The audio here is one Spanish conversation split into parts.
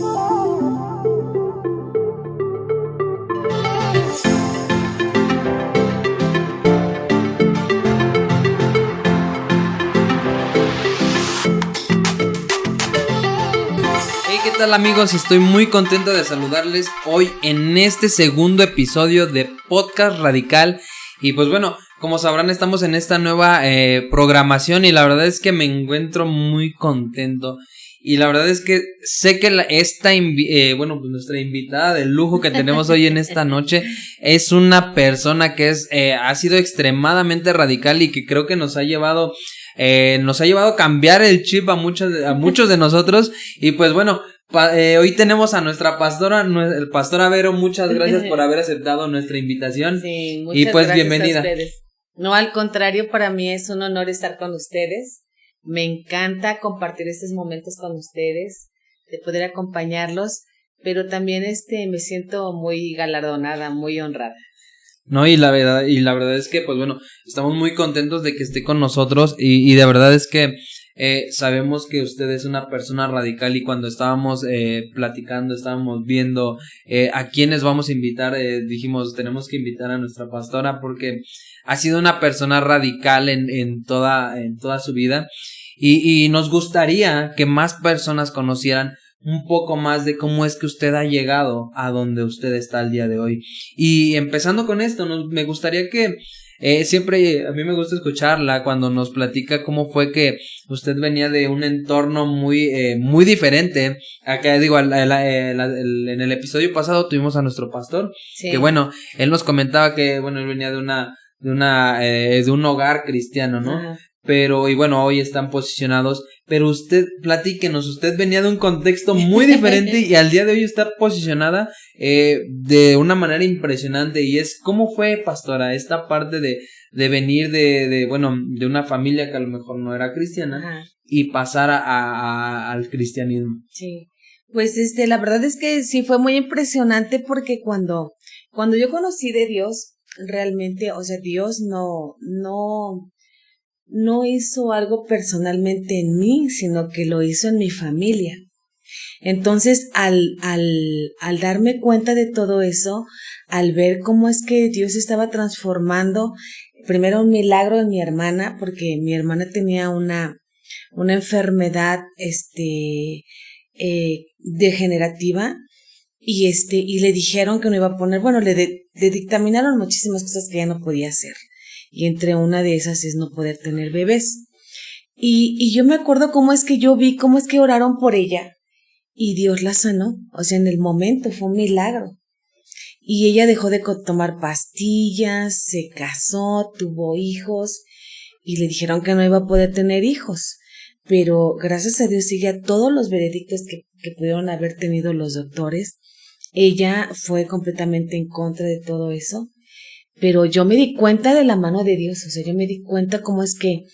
¿Qué tal, amigos? Estoy muy contento de saludarles hoy en este segundo episodio de Podcast Radical. Y pues bueno, como sabrán, estamos en esta nueva programación y la verdad es que me encuentro muy contento. Y la verdad es que sé que nuestra invitada de lujo que tenemos hoy en esta noche es una persona que ha sido extremadamente radical y que creo que nos ha llevado a cambiar el chip a muchos de nosotros. Y pues bueno, hoy tenemos a nuestra pastora Vero. Muchas gracias por haber aceptado nuestra invitación. Sí, muchas y pues gracias bienvenida. a ustedes. No, al contrario, para mí es un honor estar con ustedes. Me encanta compartir estos momentos con ustedes, de poder acompañarlos, pero también me siento muy galardonada, muy honrada. No, y la verdad es que, pues bueno, estamos muy contentos de que esté con nosotros y de verdad es que sabemos que usted es una persona radical y cuando estábamos platicando, estábamos viendo a quiénes vamos a invitar, dijimos, tenemos que invitar a nuestra pastora porque ha sido una persona radical en toda su vida y nos gustaría que más personas conocieran un poco más de cómo es que usted ha llegado a donde usted está el día de hoy. Y empezando con esto, me gustaría que siempre a mí me gusta escucharla cuando nos platica cómo fue que usted venía de un entorno muy diferente. Acá digo, en el episodio pasado tuvimos a nuestro pastor, sí. Que bueno, él nos comentaba que bueno, él venía de un hogar cristiano, ¿no? Ajá. Pero, y bueno, hoy están posicionados, pero usted, platíquenos, usted venía de un contexto muy diferente y al día de hoy está posicionada de una manera impresionante. Y ¿cómo fue, pastora, esta parte de venir de una familia que a lo mejor no era cristiana? Ajá. Y pasar al cristianismo? Sí, pues la verdad es que sí fue muy impresionante porque cuando yo conocí de Dios, realmente, o sea, Dios no hizo algo personalmente en mí, sino que lo hizo en mi familia. Entonces, al darme cuenta de todo eso, al ver cómo es que Dios estaba transformando, primero un milagro en mi hermana, porque mi hermana tenía una enfermedad, degenerativa, y le dijeron que no iba a poner, bueno, le dictaminaron muchísimas cosas que ella no podía hacer. Y entre una de esas es no poder tener bebés. Y yo me acuerdo cómo es que yo vi, cómo es que oraron por ella. Y Dios la sanó. O sea, en el momento fue un milagro. Y ella dejó de tomar pastillas, se casó, tuvo hijos. Y le dijeron que no iba a poder tener hijos. Pero gracias a Dios, ella, todos los veredictos que pudieron haber tenido los doctores, ella fue completamente en contra de todo eso. Pero yo me di cuenta de la mano de Dios, o sea, yo me di cuenta cómo es que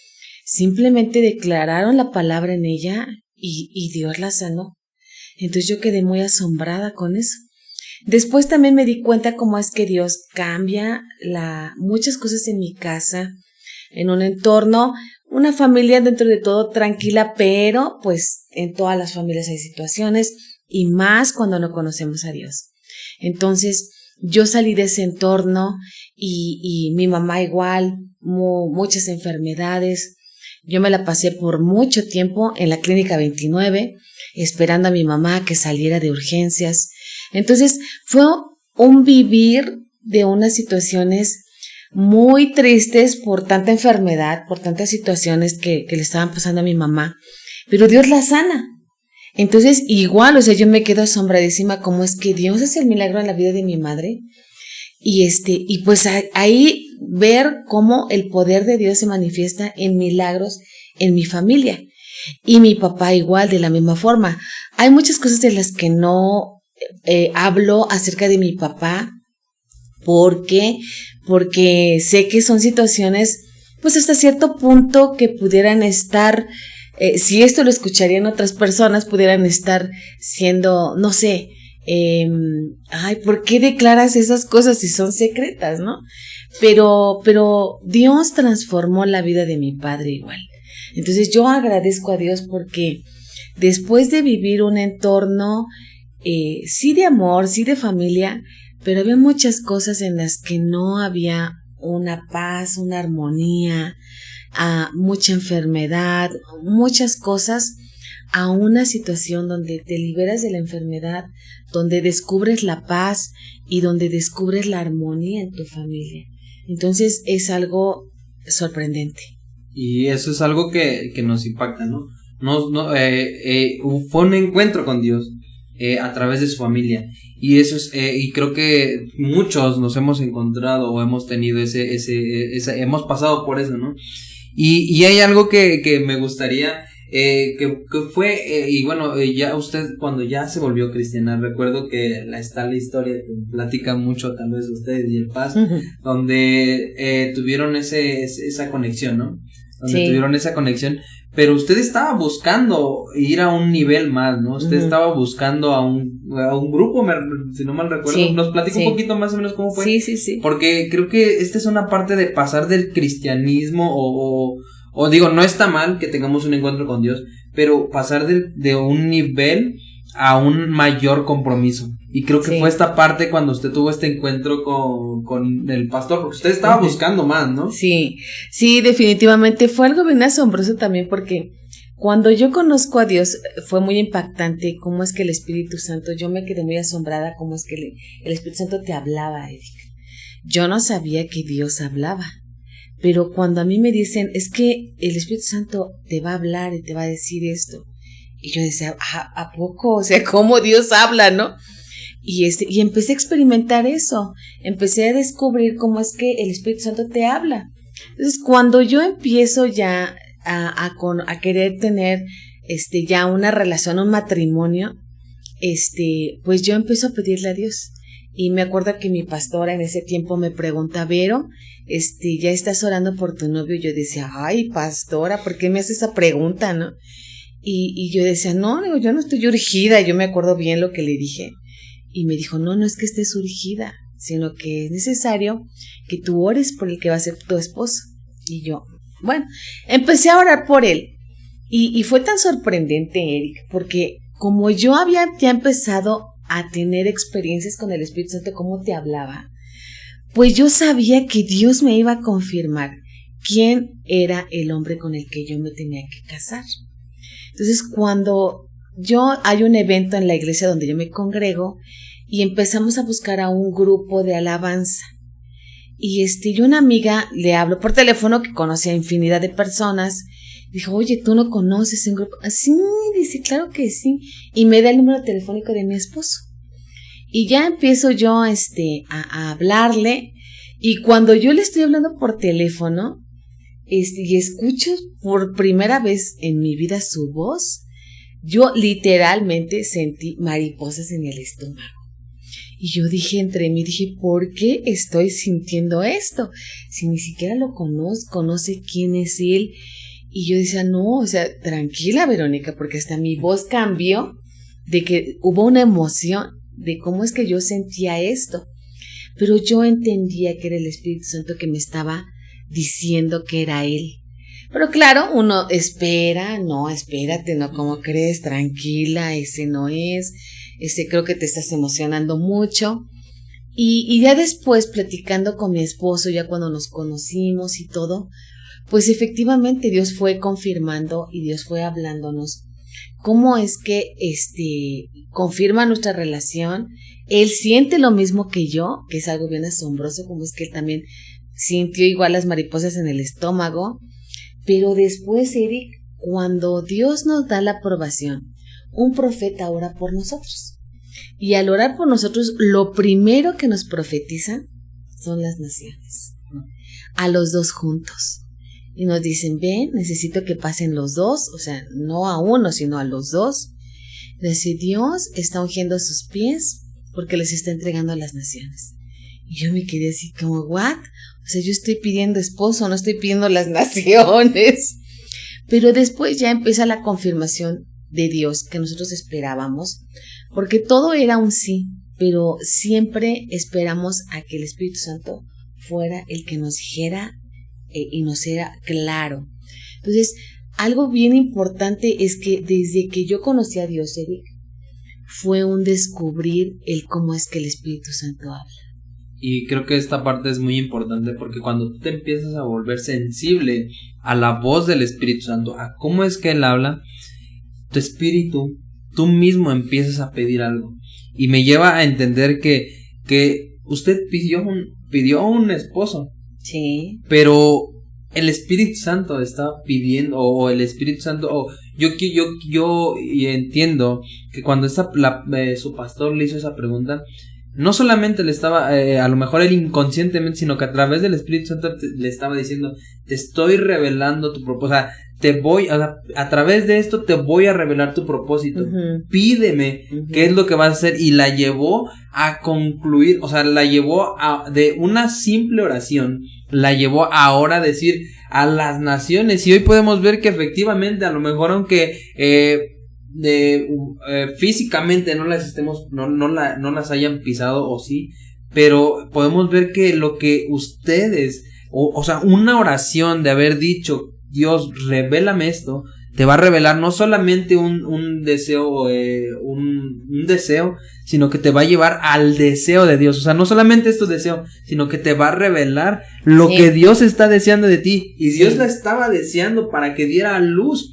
simplemente declararon la palabra en ella y Dios la sanó. Entonces yo quedé muy asombrada con eso. Después también me di cuenta cómo es que Dios cambia muchas cosas en mi casa, en un entorno, una familia dentro de todo tranquila, pero pues en todas las familias hay situaciones y más cuando no conocemos a Dios. Entonces yo salí de ese entorno y mi mamá igual, muchas enfermedades. Yo me la pasé por mucho tiempo en la clínica 29, esperando a mi mamá que saliera de urgencias. Entonces fue un vivir de unas situaciones muy tristes por tanta enfermedad, por tantas situaciones que le estaban pasando a mi mamá. Pero Dios la sana. Entonces igual, o sea, yo me quedo asombradísima cómo es que Dios hace el milagro en la vida de mi madre. Y pues ahí ver cómo el poder de Dios se manifiesta en milagros en mi familia. Y mi papá igual, de la misma forma. Hay muchas cosas de las que no hablo acerca de mi papá. ¿Por qué? Porque sé que son situaciones, pues hasta cierto punto que pudieran estar, si esto lo escucharían otras personas, pudieran estar siendo, no sé, ¿por qué declaras esas cosas si son secretas, no? Pero Dios transformó la vida de mi padre igual. Entonces yo agradezco a Dios porque después de vivir un entorno sí de amor, sí de familia, pero había muchas cosas en las que no había una paz, una armonía, mucha enfermedad, muchas cosas, a una situación donde te liberas de la enfermedad, donde descubres la paz y donde descubres la armonía en tu familia. Entonces es algo sorprendente. Y eso es algo que nos impacta, ¿no? Fue un encuentro con Dios a través de su familia. Y eso es, y creo que muchos nos hemos encontrado o hemos tenido hemos pasado por eso, ¿no? Y hay algo que me gustaría, que fue, y bueno, ya usted cuando ya se volvió cristiana, recuerdo que está la historia que platica mucho tal vez ustedes y el Paz, donde tuvieron esa conexión, ¿no? Donde tuvieron esa conexión, pero usted estaba buscando ir a un nivel más, ¿no? Usted estaba buscando a un grupo, si no mal recuerdo. Nos platica un poquito más o menos cómo fue. Sí. Porque creo que esta es una parte de pasar del cristianismo o digo, no está mal que tengamos un encuentro con Dios, pero pasar de un nivel a un mayor compromiso. Y creo que fue esta parte cuando usted tuvo este encuentro con el pastor, porque usted estaba buscando más, ¿no? Sí, definitivamente fue algo bien asombroso también, porque cuando yo conozco a Dios fue muy impactante cómo es que el Espíritu Santo, yo me quedé muy asombrada cómo es que el Espíritu Santo te hablaba, Eric. Yo no sabía que Dios hablaba, pero cuando a mí me dicen, es que el Espíritu Santo te va a hablar y te va a decir esto, y yo decía, ¿a poco? O sea, ¿cómo Dios habla, no? Y empecé a experimentar eso, empecé a descubrir cómo es que el Espíritu Santo te habla. Entonces, cuando yo empiezo ya a querer tener ya una relación, un matrimonio, pues yo empiezo a pedirle a Dios. Y me acuerdo que mi pastora en ese tiempo me pregunta, Vero, ¿ya estás orando por tu novio? Y yo decía, ay, pastora, ¿por qué me haces esa pregunta, no? Y yo decía, no, yo no estoy urgida. Yo me acuerdo bien lo que le dije. Y me dijo, no es que estés urgida, sino que es necesario que tú ores por el que va a ser tu esposo. Y yo, bueno, empecé a orar por él. Y fue tan sorprendente, Eric, porque como yo había ya empezado a tener experiencias con el Espíritu Santo, cómo te hablaba, pues yo sabía que Dios me iba a confirmar quién era el hombre con el que yo me tenía que casar. Entonces, cuando hay un evento en la iglesia donde yo me congrego y empezamos a buscar a un grupo de alabanza. Y yo una amiga le hablo por teléfono que conocía a infinidad de personas. Dijo, oye, ¿tú no conoces un grupo? Sí, dice, claro que sí. Y me da el número telefónico de mi esposo. Y ya empiezo yo a hablarle. Y cuando yo le estoy hablando por teléfono, y escucho por primera vez en mi vida su voz, yo literalmente sentí mariposas en el estómago. Y yo dije entre mí, ¿por qué estoy sintiendo esto? Si ni siquiera lo conozco, no sé quién es él. Y yo decía, no, o sea, tranquila, Verónica, porque hasta mi voz cambió, de que hubo una emoción de cómo es que yo sentía esto. Pero yo entendía que era el Espíritu Santo que me estaba diciendo que era él. Pero claro, uno espera, no, espérate, no, ¿cómo crees? Tranquila, ese no es, creo que te estás emocionando mucho. Y ya después, platicando con mi esposo, ya cuando nos conocimos y todo, pues efectivamente Dios fue confirmando y Dios fue hablándonos cómo es que confirma nuestra relación. Él siente lo mismo que yo, que es algo bien asombroso, como es que él también sintió igual las mariposas en el estómago. Pero después, Eric, cuando Dios nos da la aprobación, un profeta ora por nosotros. Y al orar por nosotros, lo primero que nos profetizan son las naciones. A los dos juntos. Y nos dicen, ven, necesito que pasen los dos, o sea, no a uno, sino a los dos. Dice, Dios está ungiendo sus pies porque les está entregando a las naciones. Y yo me quedé así como, ¿what? O sea, yo estoy pidiendo esposo, no estoy pidiendo las naciones. Pero después ya empieza la confirmación de Dios que nosotros esperábamos, porque todo era un sí, pero siempre esperamos a que el Espíritu Santo fuera el que nos dijera y nos era claro. Entonces, algo bien importante es que desde que yo conocí a Dios, Eric, fue un descubrir el cómo es que el Espíritu Santo habla. Y creo que esta parte es muy importante porque cuando tú te empiezas a volver sensible a la voz del Espíritu Santo, a cómo es que Él habla, tu espíritu, tú mismo empiezas a pedir algo. Y me lleva a entender que usted pidió un esposo. Sí. Pero el Espíritu Santo estaba pidiendo, o el Espíritu Santo, yo entiendo que cuando su pastor le hizo esa pregunta, no solamente le estaba, a lo mejor él inconscientemente, sino que a través del Espíritu Santo le estaba diciendo, te estoy revelando tu propósito, o sea, a través de esto te voy a revelar tu propósito, pídeme qué es lo que vas a hacer, y la llevó a concluir, o sea, la llevó de una simple oración, la llevó ahora a decir a las naciones, y hoy podemos ver que efectivamente, a lo mejor aunque físicamente no las hayan pisado, o sí, pero podemos ver que lo que ustedes, o sea, una oración de haber dicho, Dios, revélame esto, te va a revelar no solamente un deseo, un deseo, sino que te va a llevar al deseo de Dios. O sea, no solamente es tu deseo, sino que te va a revelar lo que Dios está deseando de ti. Y Dios la estaba deseando para que diera luz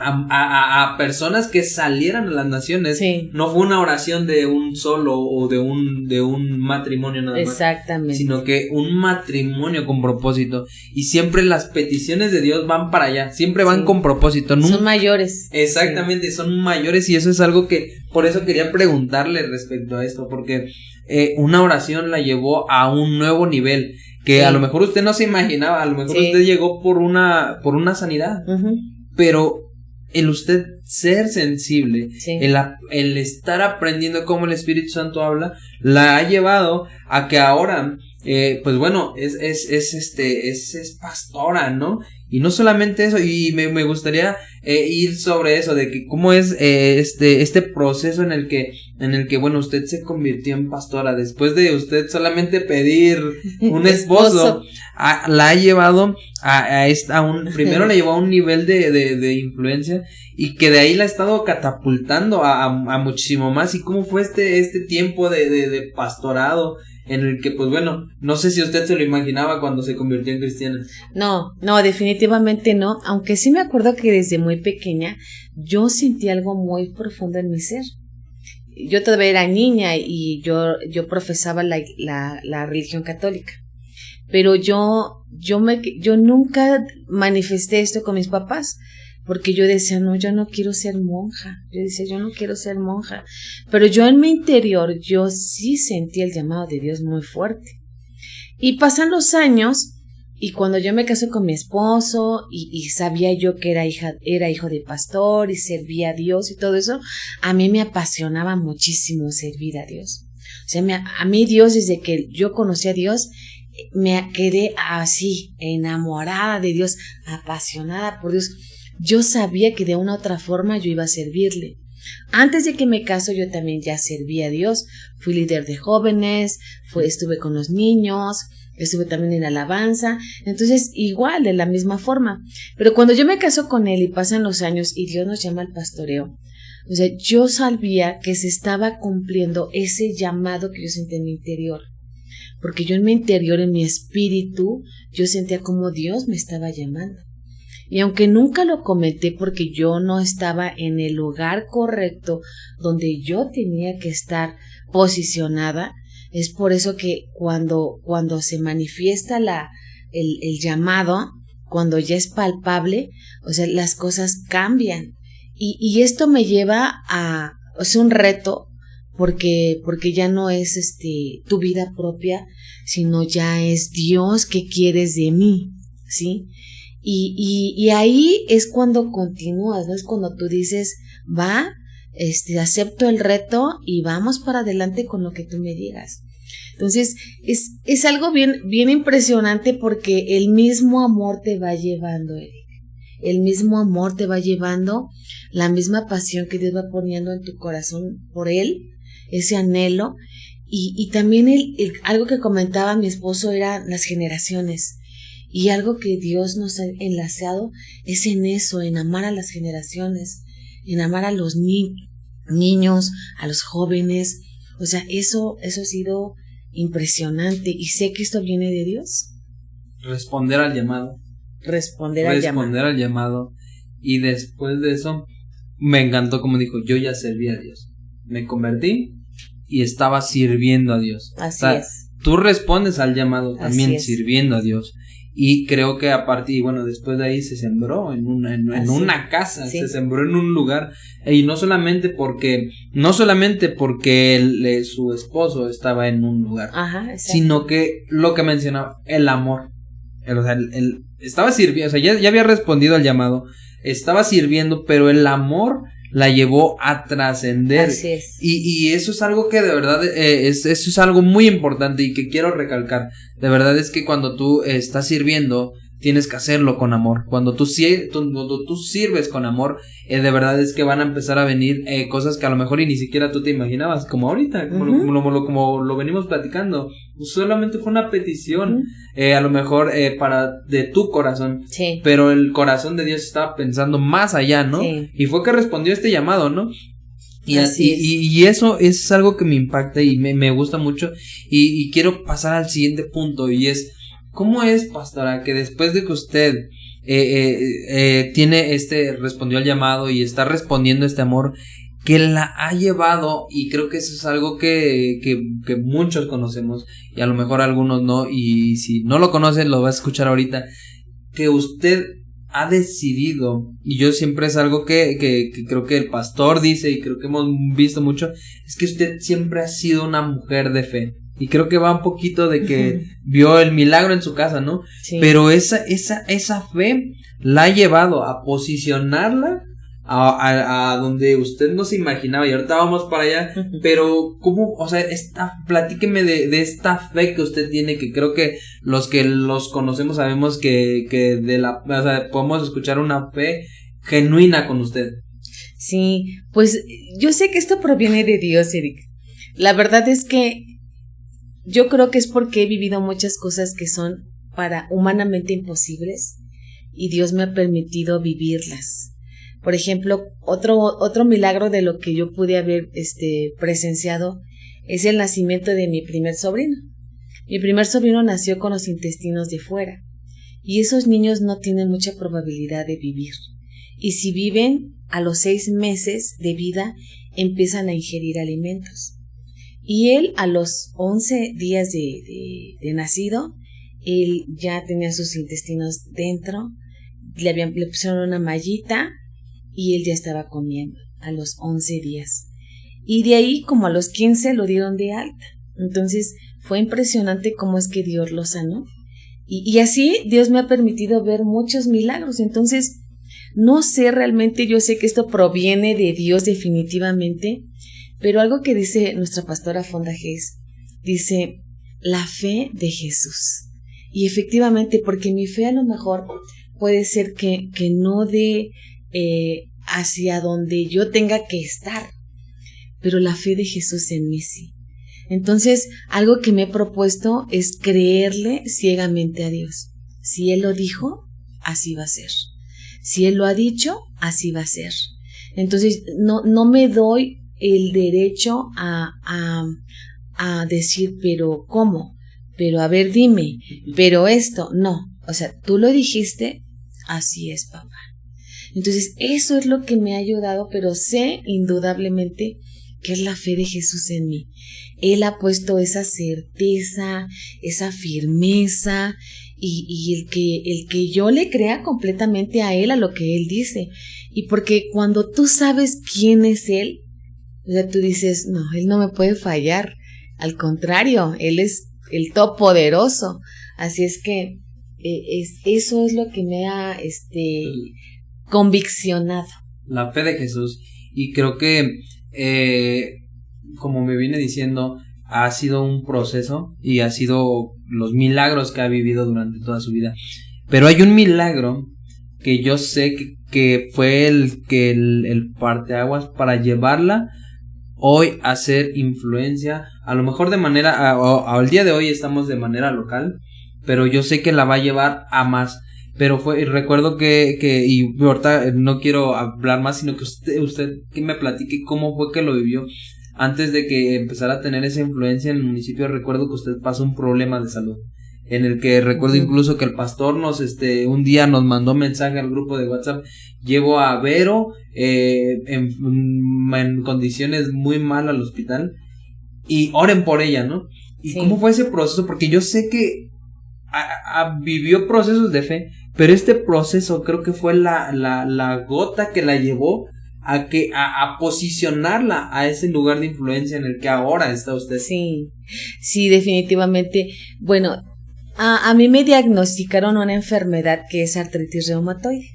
a personas que salieran a las naciones. No fue una oración de un solo o de un matrimonio nada más. Exactamente. Sino que un matrimonio con propósito. Y siempre las peticiones de Dios van para allá. Siempre van con propósito. Son mayores. Exactamente, son mayores, y eso es algo que por eso quería preguntarle respecto a esto, porque una oración la llevó a un nuevo nivel que a lo mejor usted no se imaginaba. A lo mejor usted llegó por una sanidad, pero el usted ser sensible, el estar aprendiendo cómo el Espíritu Santo habla, la ha llevado a que ahora, pues bueno, es pastora, ¿no? Y no solamente eso, y me gustaría ir sobre eso, de que cómo es este proceso en el que bueno, usted se convirtió en pastora después de usted solamente pedir un esposo. La ha llevado primero la llevó a un nivel de influencia, y que de ahí la ha estado catapultando a muchísimo más. Y cómo fue este tiempo de pastorado, en el que, pues bueno, no sé si usted se lo imaginaba cuando se convirtió en cristiana. No, definitivamente no, aunque sí me acuerdo que desde muy pequeña yo sentí algo muy profundo en mi ser. Yo todavía era niña y yo profesaba la religión católica, pero yo nunca manifesté esto con mis papás, porque yo decía, no, yo no quiero ser monja. Pero yo en mi interior, yo sí sentí el llamado de Dios muy fuerte. Y pasan los años, y cuando yo me casé con mi esposo, y sabía yo que era hijo de pastor, y servía a Dios y todo eso, a mí me apasionaba muchísimo servir a Dios. O sea, a mí Dios, desde que yo conocí a Dios, me quedé así, enamorada de Dios, apasionada por Dios. Yo sabía que de una u otra forma yo iba a servirle. Antes de que me caso, yo también ya servía a Dios. Fui líder de jóvenes, estuve con los niños, estuve también en alabanza. Entonces, igual, de la misma forma. Pero cuando yo me caso con él y pasan los años y Dios nos llama al pastoreo, o sea, yo sabía que se estaba cumpliendo ese llamado que yo sentí en mi interior. Porque yo en mi interior, en mi espíritu, yo sentía como Dios me estaba llamando. Y aunque nunca lo comenté porque yo no estaba en el lugar correcto donde yo tenía que estar posicionada, es por eso que cuando se manifiesta el llamado, cuando ya es palpable, o sea, las cosas cambian. Y esto me lleva es un reto, porque ya no es tu vida propia, sino ya es Dios que quieres de mí, ¿sí? Y ahí es cuando continúas, ¿no? Es cuando tú dices, acepto el reto y vamos para adelante con lo que tú me digas. Entonces, es algo bien impresionante, porque el mismo amor te va llevando, Eric. El mismo amor te va llevando, la misma pasión que Dios va poniendo en tu corazón por Él, ese anhelo. Y también algo que comentaba mi esposo era las generaciones. Y algo que Dios nos ha enlazado es en eso, en amar a las generaciones, en amar a los niños, a los jóvenes. O sea, eso ha sido impresionante y sé que esto viene de Dios. Responder al llamado. Responder al llamado. Y después de eso, me encantó como dijo, yo ya serví a Dios. Me convertí y estaba sirviendo a Dios. Así es. Tú respondes al llamado también sirviendo a Dios. Y creo que después de ahí se sembró en una casa, se sembró en un lugar. Y no solamente porque su esposo estaba en un lugar, sino que lo que mencionaba, el amor. Él estaba sirviendo, o sea, ya había respondido al llamado, estaba sirviendo, pero el amor la llevó a trascender. Así es. Y eso es algo que de verdad eso es algo muy importante y que quiero recalcar. De verdad es que cuando tú estás sirviendo, tienes que hacerlo con amor. Cuando tú sirves con amor, de verdad es que van a empezar a venir cosas que a lo mejor y ni siquiera tú te imaginabas, como ahorita, como lo venimos platicando. Solamente fue una petición, a lo mejor de tu corazón, pero el corazón de Dios estaba pensando más allá, ¿no? Y fue que respondió este llamado, ¿no? Y eso es algo que me impacta y me gusta mucho, y quiero pasar al siguiente punto, y es: ¿cómo es, pastora, que después de que usted respondió al llamado y está respondiendo este amor, que la ha llevado, y creo que eso es algo que muchos conocemos, y a lo mejor algunos no, y si no lo conocen lo vas a escuchar ahorita, que usted ha decidido, y yo siempre es algo que creo que el pastor dice, y creo que hemos visto mucho, es que usted siempre ha sido una mujer de fe. Y creo que va un poquito de que vio el milagro en su casa, ¿no? Sí. Pero esa fe la ha llevado a posicionarla a donde usted no se imaginaba. Y ahorita vamos para allá. Pero, ¿cómo? O sea, platíqueme de esta fe que usted tiene, que creo que los conocemos sabemos que o sea, podemos escuchar una fe genuina con usted. Sí, pues yo sé que esto proviene de Dios, Eric. La verdad es que yo creo que es porque he vivido muchas cosas que son humanamente imposibles y Dios me ha permitido vivirlas. Por ejemplo, otro milagro de lo que yo pude haber presenciado es el nacimiento de mi primer sobrino. Mi primer sobrino nació con los intestinos de fuera y esos niños no tienen mucha probabilidad de vivir. Y si viven, a los 6 meses de vida empiezan a ingerir alimentos. Y él, a los 11 días de nacido, él ya tenía sus intestinos dentro, le pusieron una mallita y él ya estaba comiendo a los 11 días. Y de ahí, como a los 15, lo dieron de alta. Entonces, fue impresionante cómo es que Dios lo sanó. Y así Dios me ha permitido ver muchos milagros. Entonces, no sé realmente, yo sé que esto proviene de Dios definitivamente, pero algo que dice nuestra pastora Fonda Hayes, dice, la fe de Jesús. Y efectivamente, porque mi fe a lo mejor puede ser que no dé hacia donde yo tenga que estar, pero la fe de Jesús en mí sí. Entonces, algo que me he propuesto es creerle ciegamente a Dios. Si Él lo dijo, así va a ser. Si Él lo ha dicho, así va a ser. Entonces, no me doy el derecho a decir, pero ¿cómo? Pero a ver, dime, pero esto, no. O sea, tú lo dijiste, así es, papá. Entonces, eso es lo que me ha ayudado, pero sé indudablemente que es la fe de Jesús en mí. Él ha puesto esa certeza, esa firmeza, y el que yo le crea completamente a Él, a lo que Él dice. Y porque cuando tú sabes quién es Él, o sea, tú dices, no, Él no me puede fallar. Al contrario, Él es el todopoderoso. Así es que eso es lo que me ha conviccionado. La fe de Jesús. Y creo que, como me viene diciendo, ha sido un proceso y ha sido los milagros que ha vivido durante toda su vida. Pero hay un milagro que yo sé que fue el parteaguas para llevarla hoy a hacer influencia, a lo mejor de manera, al día de hoy estamos de manera local, pero yo sé que la va a llevar a más. pero recuerdo y ahorita no quiero hablar más, sino que usted que me platique cómo fue que lo vivió. Antes de que empezara a tener esa influencia en el municipio, recuerdo que usted pasó un problema de salud, en el que recuerdo incluso que el pastor un día nos mandó mensaje al grupo de WhatsApp: llevo a Vero en condiciones muy malas al hospital y oren por ella, ¿no? ¿Y cómo fue ese proceso? Porque yo sé que vivió procesos de fe, pero este proceso creo que fue la gota que la llevó a posicionarla a ese lugar de influencia en el que ahora está usted. Sí, definitivamente. Bueno, a mí me diagnosticaron una enfermedad que es artritis reumatoide.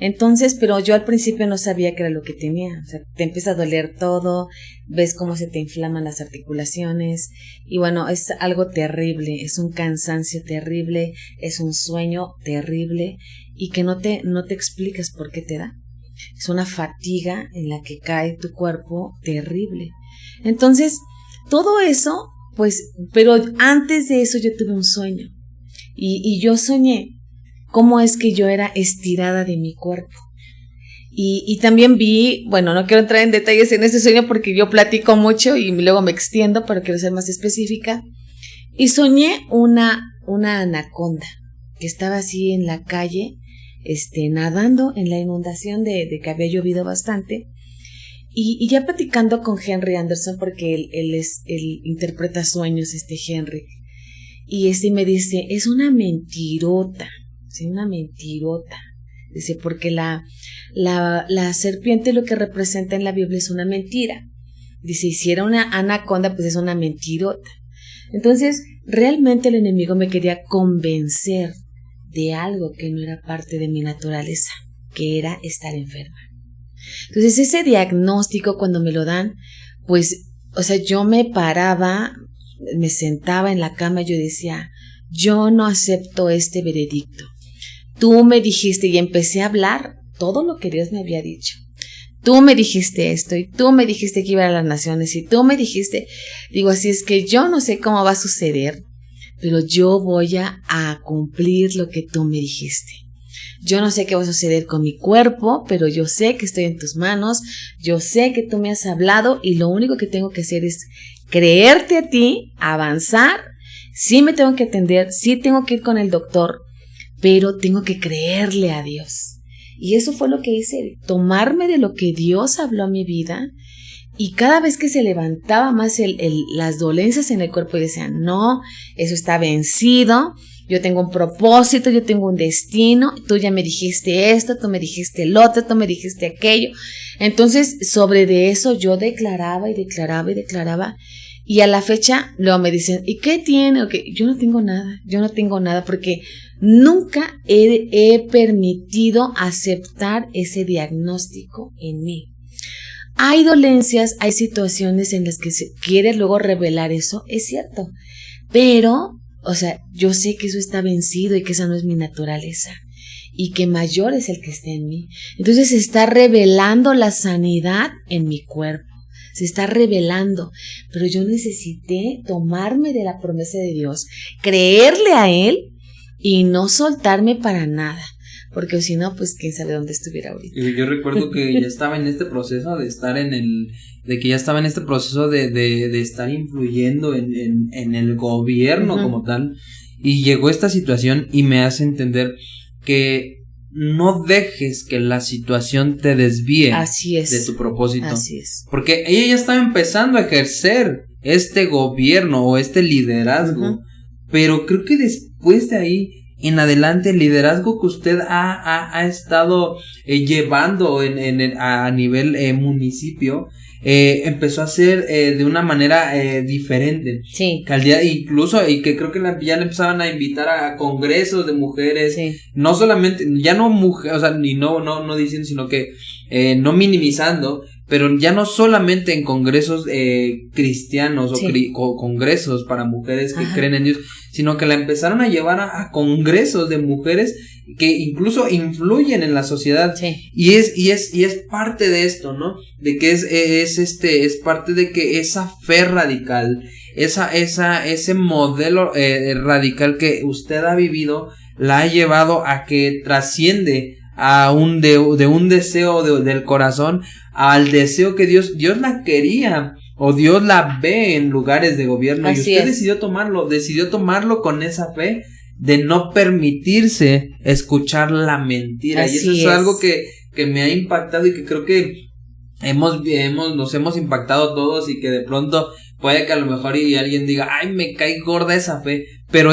Entonces, pero yo al principio no sabía qué era lo que tenía. O sea, te empieza a doler todo, ves cómo se te inflaman las articulaciones y bueno, es algo terrible, es un cansancio terrible, es un sueño terrible y que no te explicas por qué te da. Es una fatiga en la que cae tu cuerpo terrible. Entonces, todo eso, pues, pero antes de eso yo tuve un sueño y yo soñé cómo es que yo era estirada de mi cuerpo. Y también vi, bueno, no quiero entrar en detalles en ese sueño porque yo platico mucho y luego me extiendo, pero quiero ser más específica. Y soñé una anaconda que estaba así en la calle, nadando en la inundación de que había llovido bastante. Y ya platicando con Henry Anderson, porque él interpreta sueños, Henry. Y me dice, es una mentirota. Sí, una mentirota. Dice, porque la serpiente lo que representa en la Biblia es una mentira. Dice, y si era una anaconda, pues es una mentirota. Entonces, realmente el enemigo me quería convencer de algo que no era parte de mi naturaleza, que era estar enferma. Entonces, ese diagnóstico cuando me lo dan, pues, o sea, yo me paraba, me sentaba en la cama y yo decía, yo no acepto este veredicto. Tú me dijiste, y empecé a hablar todo lo que Dios me había dicho. Tú me dijiste esto, y tú me dijiste que iba a las naciones, y tú me dijiste, digo, así es que yo no sé cómo va a suceder, pero yo voy a cumplir lo que tú me dijiste. Yo no sé qué va a suceder con mi cuerpo, pero yo sé que estoy en tus manos, yo sé que tú me has hablado, y lo único que tengo que hacer es creerte a ti, avanzar. Sí me tengo que atender, sí tengo que ir con el doctor, pero tengo que creerle a Dios. Y eso fue lo que hice, tomarme de lo que Dios habló a mi vida. Y cada vez que se levantaba más las dolencias en el cuerpo, yo decía, no, eso está vencido, yo tengo un propósito, yo tengo un destino, tú ya me dijiste esto, tú me dijiste el otro, tú me dijiste aquello. Entonces, sobre de eso yo declaraba y declaraba y declaraba. Y a la fecha, luego me dicen, ¿y qué tiene? Okay, yo no tengo nada, porque nunca he permitido aceptar ese diagnóstico en mí. Hay dolencias, hay situaciones en las que se quiere luego revelar eso, es cierto, pero, o sea, yo sé que eso está vencido y que esa no es mi naturaleza y que mayor es el que está en mí. Entonces se está revelando la sanidad en mi cuerpo. Se está revelando, pero yo necesité tomarme de la promesa de Dios, creerle a Él y no soltarme para nada, porque si no, pues quién sabe dónde estuviera ahorita. Yo recuerdo que ya estaba en este proceso de estar de estar influyendo en el gobierno como tal, y llegó esta situación y me hace entender que no dejes que la situación te desvíe de tu propósito. Así es. Porque ella ya estaba empezando a ejercer este gobierno o este liderazgo, pero creo que después de ahí en adelante el liderazgo que usted ha estado llevando a nivel municipio, empezó a ser de una manera diferente. Sí. Que al día, incluso, y que creo que ya le empezaban a invitar a congresos de mujeres. Sí. No solamente, ya no mujeres, o sea, ni no diciendo, sino que no minimizando, pero ya no solamente en congresos cristianos o congresos para mujeres que creen en Dios, sino que la empezaron a llevar a congresos de mujeres que incluso influyen en la sociedad. Sí. Y es parte de esto, ¿no? De que es parte de que esa fe radical, ese modelo radical que usted ha vivido, la ha llevado a que trasciende a de un deseo del corazón al deseo que Dios la quería, o Dios la ve en lugares de gobierno. Así y usted es. decidió tomarlo con esa fe de no permitirse escuchar la mentira. Así y eso es algo que me ha impactado y que creo que nos hemos impactado todos, y que de pronto puede que a lo mejor y alguien diga, ay, me cae gorda esa fe, pero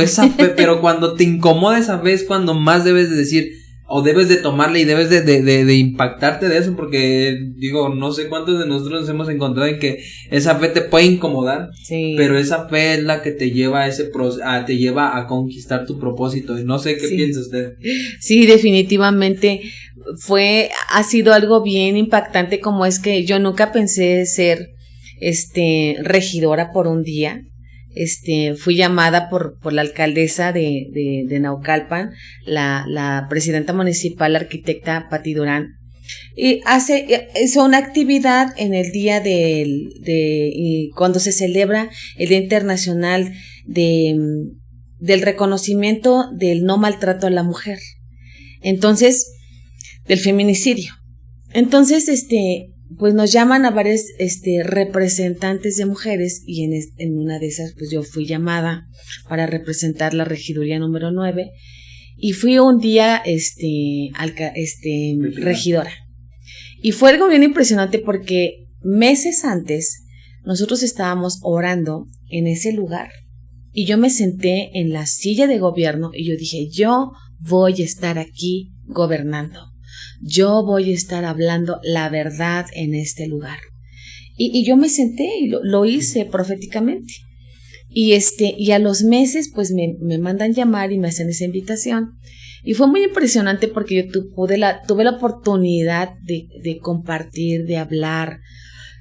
pero cuando te incomoda esa fe es cuando más debes de decir, o debes de tomarla, y debes de impactarte de eso, porque digo, no sé cuántos de nosotros nos hemos encontrado en que esa fe te puede incomodar, Sí. pero esa fe es la que te lleva te lleva a conquistar tu propósito. Y no sé qué piensa usted. Sí, definitivamente ha sido algo bien impactante, como es que yo nunca pensé ser regidora por un día. Fui llamada por la alcaldesa de Naucalpan, la presidenta municipal, la arquitecta Pati Durán, y hizo una actividad en el día y cuando se celebra el Día Internacional del reconocimiento del no maltrato a la mujer. Entonces, del feminicidio. Entonces, pues nos llaman a varios representantes de mujeres, y en una de esas pues yo fui llamada para representar la regiduría número 9, y fui un día regidora. Y fue algo bien impresionante porque meses antes nosotros estábamos orando en ese lugar, y yo me senté en la silla de gobierno y yo dije, yo voy a estar aquí gobernando. Yo voy a estar hablando la verdad en este lugar. Y yo me senté y lo hice proféticamente. Y a los meses pues me mandan llamar y me hacen esa invitación. Y fue muy impresionante porque yo tuve la oportunidad de compartir, de hablar,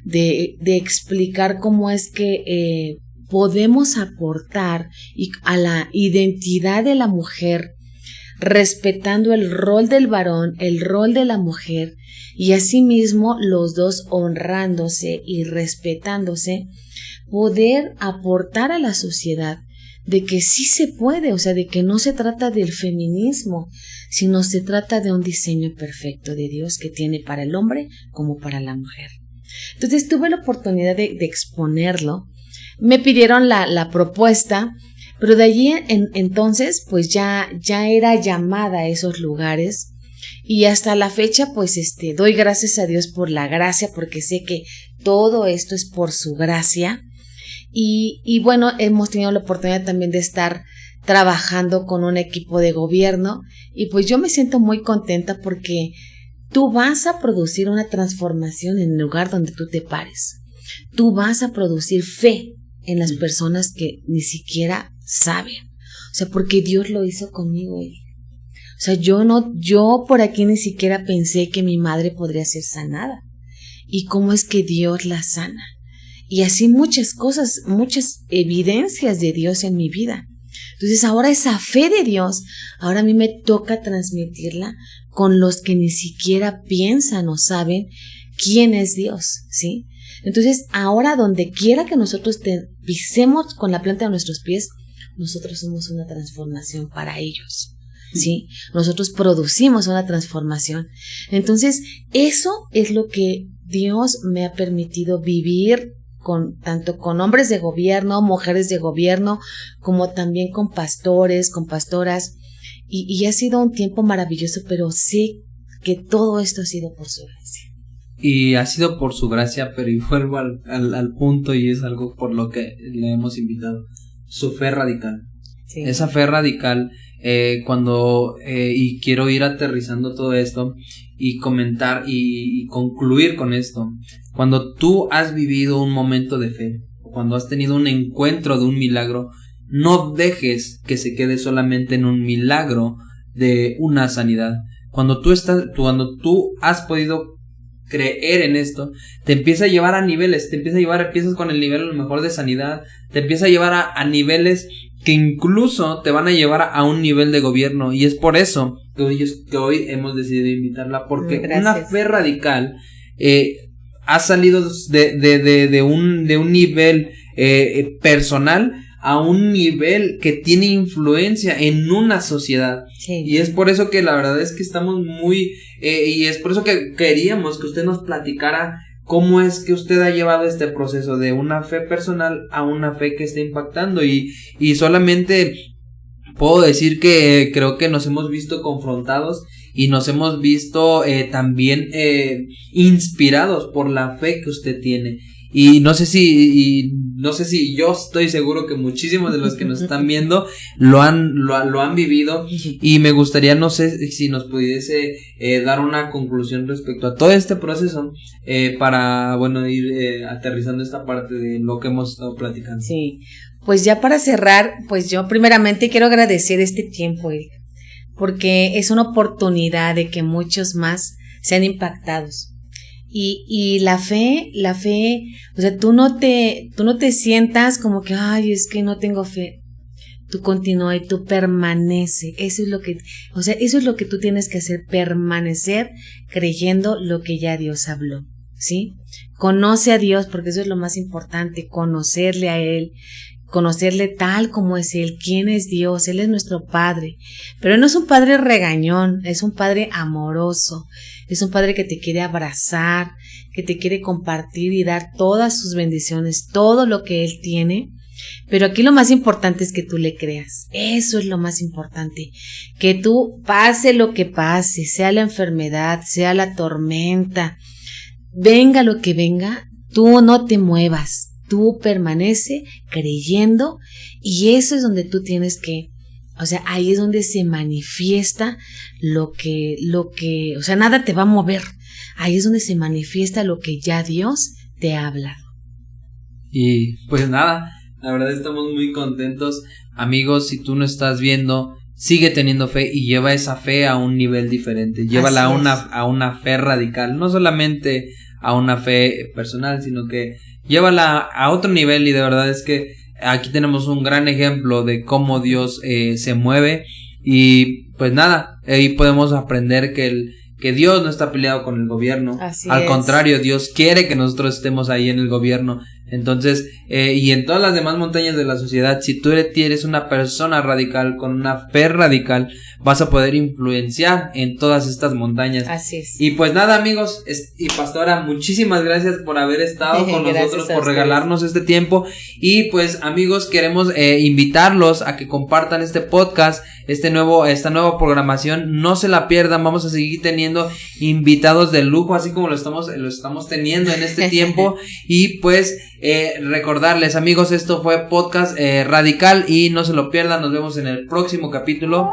de explicar cómo es que podemos aportar a la identidad de la mujer, respetando el rol del varón, el rol de la mujer, y asimismo los dos honrándose y respetándose, poder aportar a la sociedad de que sí se puede, o sea, de que no se trata del feminismo, sino se trata de un diseño perfecto de Dios que tiene para el hombre como para la mujer. Entonces tuve la oportunidad de exponerlo, me pidieron la propuesta, pero de allí entonces pues ya era llamada a esos lugares, y hasta la fecha pues doy gracias a Dios por la gracia, porque sé que todo esto es por su gracia, y bueno, hemos tenido la oportunidad también de estar trabajando con un equipo de gobierno, y pues yo me siento muy contenta porque tú vas a producir una transformación en el lugar donde tú te pares. Tú vas a producir fe en las personas que ni siquiera saben. O sea, porque Dios lo hizo conmigo. O sea, yo por aquí ni siquiera pensé que mi madre podría ser sanada. Y cómo es que Dios la sana. Y así muchas cosas, muchas evidencias de Dios en mi vida. Entonces ahora esa fe de Dios, ahora a mí me toca transmitirla con los que ni siquiera piensan o saben quién es Dios, ¿sí? Entonces ahora donde quiera que nosotros pisemos con la planta de nuestros pies, nosotros somos una transformación para ellos, ¿sí? Nosotros producimos una transformación. Entonces eso es lo que Dios me ha permitido vivir tanto con hombres de gobierno, mujeres de gobierno, como también con pastores, con pastoras, y ha sido un tiempo maravilloso, pero sé que todo esto ha sido por su gracia. Y ha sido por su gracia, pero y vuelvo al punto, y es algo por lo que le hemos invitado, su fe radical. Sí. Esa fe radical, y quiero ir aterrizando todo esto y comentar y concluir con esto. Cuando tú has vivido un momento de fe, cuando has tenido un encuentro de un milagro, no dejes que se quede solamente en un milagro de una sanidad. Cuando tú has podido creer en esto, te empieza a llevar a niveles, empiezas con el nivel a lo mejor de sanidad, te empieza a llevar a niveles que incluso te van a llevar a un nivel de gobierno, y es por eso que hoy hemos decidido invitarla, porque una fe radical ha salido de un nivel personal a un nivel que tiene influencia en una sociedad. Sí. Y es por eso que la verdad es que estamos muy, y es por eso que queríamos que usted nos platicara cómo es que usted ha llevado este proceso de una fe personal a una fe que está impactando, y solamente puedo decir que creo que nos hemos visto confrontados y nos hemos visto también inspirados por la fe que usted tiene. Y no sé si yo estoy seguro que muchísimos de los que nos están viendo lo han vivido, y me gustaría, no sé si nos pudiese dar una conclusión respecto a todo este proceso, para, bueno, ir aterrizando esta parte de lo que hemos estado platicando. Sí, pues ya para cerrar, pues yo primeramente quiero agradecer este tiempo, Erika, porque es una oportunidad de que muchos más sean impactados. Y la fe, o sea, tú no te sientas como que, ay, es que no tengo fe. Tú continúa y tú permanece. Eso es lo que tú tienes que hacer, permanecer creyendo lo que ya Dios habló, ¿sí? Conoce a Dios, porque eso es lo más importante, conocerle a Él, conocerle tal como es Él, quién es Dios. Él es nuestro Padre, pero no es un Padre regañón, es un Padre amoroso, es un Padre que te quiere abrazar, que te quiere compartir y dar todas sus bendiciones, todo lo que Él tiene. Pero aquí lo más importante es que tú le creas. Eso es lo más importante, que tú, pase lo que pase, sea la enfermedad, sea la tormenta, venga lo que venga, tú no te muevas. Tú permanece creyendo, y eso es donde tú tienes que, o sea, ahí es donde se manifiesta lo que, o sea, nada te va a mover. Ahí es donde se manifiesta lo que ya Dios te ha hablado. Y pues nada, la verdad estamos muy contentos. Amigos, si tú no estás viendo, sigue teniendo fe y lleva esa fe a un nivel diferente. Llévala a una fe radical, no solamente a una fe personal, sino que llévala a otro nivel. Y de verdad es que aquí tenemos un gran ejemplo de cómo Dios se mueve. Y pues nada, ahí podemos aprender que Dios no está peleado con el gobierno. Al contrario, Dios quiere que nosotros estemos ahí en el gobierno. Entonces, y en todas las demás montañas de la sociedad, si tú eres una persona radical, con una fe radical, vas a poder influenciar en todas estas montañas. Así es. Y pues nada, amigos, y pastora, muchísimas gracias por haber estado con nosotros, por regalarnos este tiempo. Y pues, amigos, queremos invitarlos a que compartan este podcast, esta nueva programación. No se la pierdan, vamos a seguir teniendo invitados de lujo, así como lo estamos teniendo en este tiempo. Y pues recordarles, amigos, esto fue Podcast Radical, y no se lo pierdan. Nos vemos en el próximo capítulo.